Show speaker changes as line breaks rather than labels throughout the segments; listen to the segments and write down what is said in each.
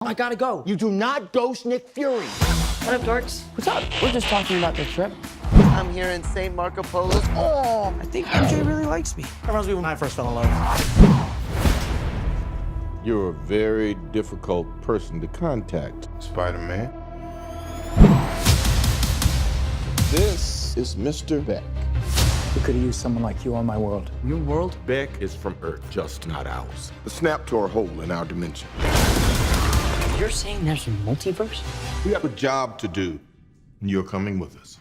I gotta go.
You do not ghost Nick Fury.
What up, dorks?
What's up? We're just talking about the trip.
I'm here in St. Marco Polo's. Oh,
I think MJ really likes me. That reminds me when I first fell in love.
You're a very difficult person to contact, Spider-Man. This is Mr. Beck.
We could have used someone like you on my world.
Your world?
Beck is from Earth, just not ours. The snap tore a hole in our dimension.
You're saying there's a multiverse?
We have a job to do, and you're coming with us.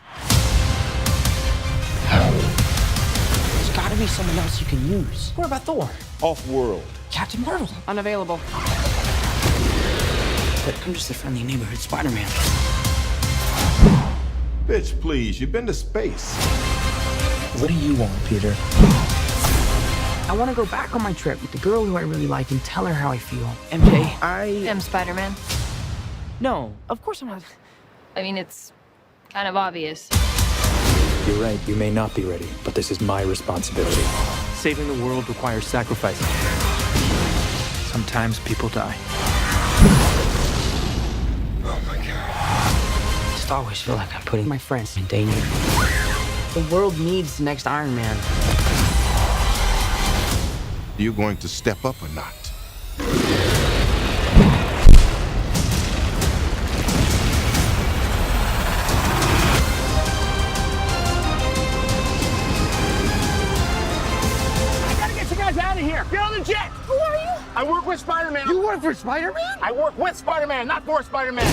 There's gotta be someone else you can use. What about Thor?
Off-world.
Captain Marvel? Unavailable. But I'm just a friendly neighborhood Spider-Man.
Bitch, please, you've been to space.
What do you want, Peter?
I want to go back on my trip with the girl who I really like and tell her how I feel. MJ, I
am Spider-Man.
No, of course I'm not.
I mean, it's kind of obvious.
You're right, you may not be ready, but this is my responsibility.
Saving the world requires sacrifice.
Sometimes people die.
Oh my God.
I just always feel like I'm putting my friends in danger. The world needs the next Iron Man.
You going to step up or not?
I gotta get you guys out of here. Get on the jet. Who are you? I work with Spider-Man.
You work for Spider-Man?
I work with Spider-Man, not for Spider-Man.